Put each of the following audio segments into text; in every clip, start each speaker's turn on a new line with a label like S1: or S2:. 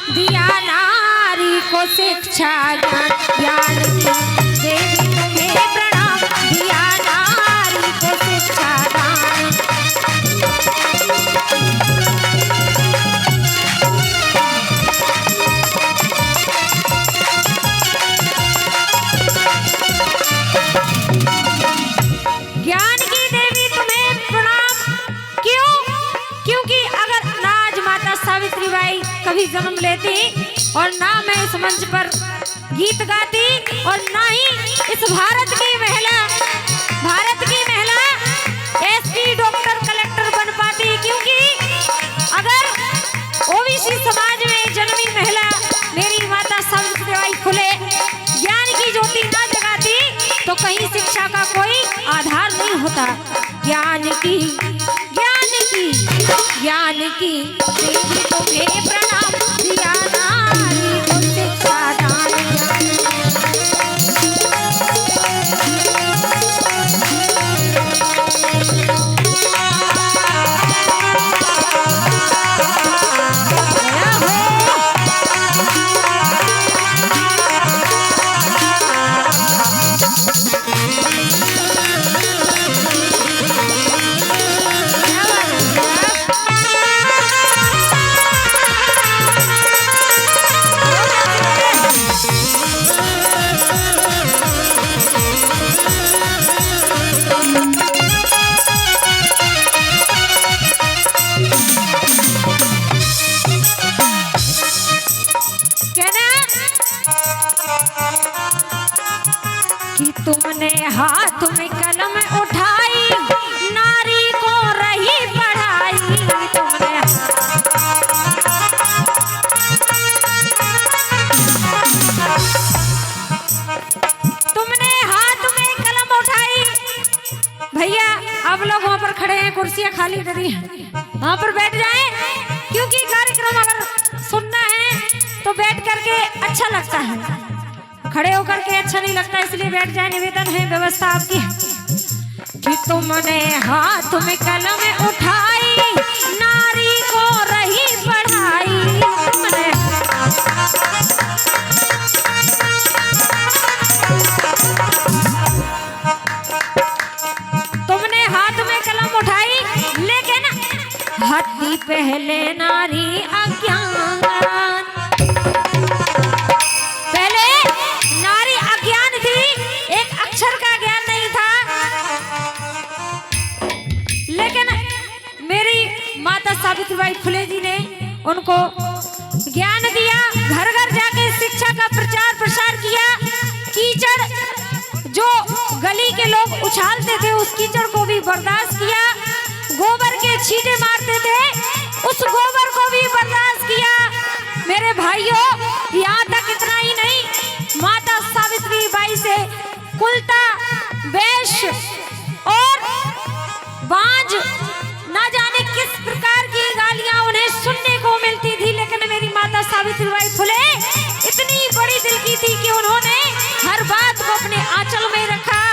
S1: दिया नारी को शिक्षा ज्ञान की देवी तुम्हें प्रणाम, दिया नारी को शिक्षा दान। ज्ञान की देवी तुम्हें प्रणाम। क्यों? क्योंकि अगर ना आज माता सावित्री बाई कभी जन्म लेती और ना मैं इस मंच पर गीत गाती और ना ही इस भारत की महिला एसपी डॉक्टर कलेक्टर बन पाती, क्योंकि अगर ओबीसी समाज में जन्मी महिला मेरी माता सावित्री बाई फुले ज्ञान की ज्योति ना जगाती तो कहीं शिक्षा का कोई आधार नहीं होता। ज्ञान की देवी तुम्हें प्रणाम, दिया नारी को शिक्षा दान। कि तुमने हाथ में कलम उठाई, नारी को रही पढ़ाई। तुमने हाथ में कलम उठाई। भैया आप लोग वहाँ पर खड़े हैं, कुर्सियाँ खाली डरी हैं, वहाँ पर बैठ जाएं, क्योंकि कार्यक्रम अगर सुनना है तो बैठ करके अच्छा लगता है, खड़े होकर के अच्छा नहीं लगता, इसलिए बैठ जाए। निवेदन है, व्यवस्था आपकी है। कि तुमने हाथ में कलम उठाई, नारी को रही पढ़ाई। तुमने हाथ में कलम उठाई, लेकिन हत्ती पहले नारी अज्ञान। माता सावित्रीबाई फुले जी ने उनको ज्ञान दिया, घर घर जाके शिक्षा का प्रचार प्रसार किया। कीचड़ जो गली के लोग उछालते थे उस कीचड़ को भी बर्दाश्त किया, गोबर के छींटे मारते थे उस गोबर को भी बर्दाश्त किया। मेरे भाइयों, यहाँ तक इतना ही नहीं, माता सावित्रीबाई से कुलता, वैश्य और बांझ ना जाने किस प्रकार की गालियां उन्हें सुनने को मिलती थी, लेकिन मेरी माता सावित्रीबाई फुले इतनी बड़ी दिल की थी कि उन्होंने हर बात को अपने आंचल में रखा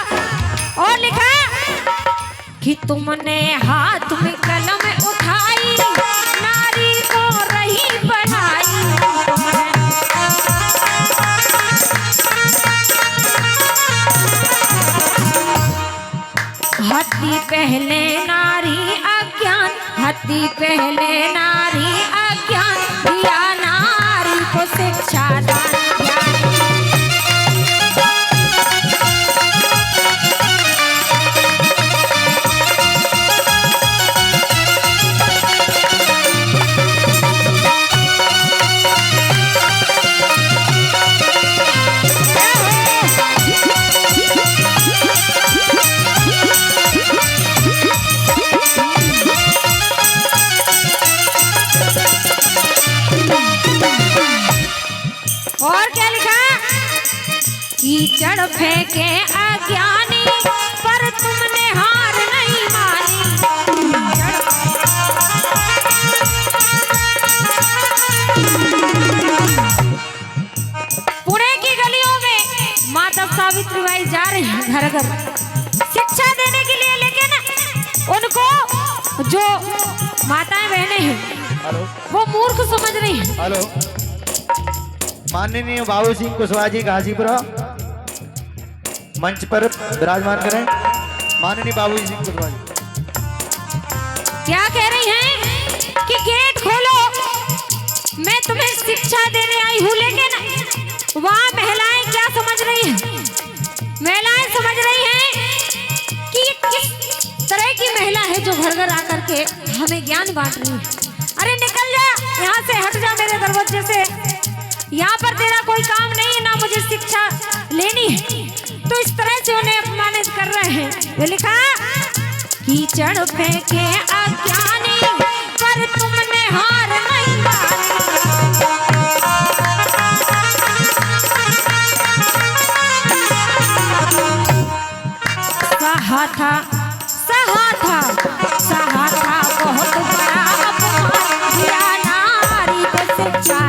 S1: और लिखा कि तुमने हाथ में कलम उठाई, नारी को रही पढ़ाई। हत्ती पहले नारी अज्ञान, हत्ती पहले नारी अज्ञान, दिया नारी को शिक्षा दान। और क्या लिखा? कीचड़ फेंके अज्ञानी, पर तुमने हार नहीं मानी। पुणे की गलियों में माता सावित्रीबाई जा रही है घर घर शिक्षा देने के लिए, लेकिन उनको जो माताएं बहनें हैं वो मूर्ख समझ रही हैं।
S2: माननीय बाबू सिंह कुशवाहा जी गाजीपुर मंच पर विराजमान करें। माननीय बाबू सिंह कुशवाहा जी
S1: क्या कह रही हैं कि गेट खोलो, मैं तुम्हें शिक्षा देने आई हूँ। लेकिन वहाँ महिलाएं क्या समझ रही हैं? महिलाएं समझ रही हैं कि किस तरह की महिला है जो घर घर आकर के हमें ज्ञान बांट रही है। अरे निकल जा यहाँ से, हट जा मेरे दरवाजे से, यहाँ पर तेरा कोई काम नहीं है, ना मुझे शिक्षा लेनी है। तो इस तरह से उन्हें अपमानित कर रहे हैं। ये लिखा कीचड़ फेंके अज्ञानी पर तुमने हार नहीं मानी। सहा था बहुत बड़ा अपमान किया नारी को शिक्षा।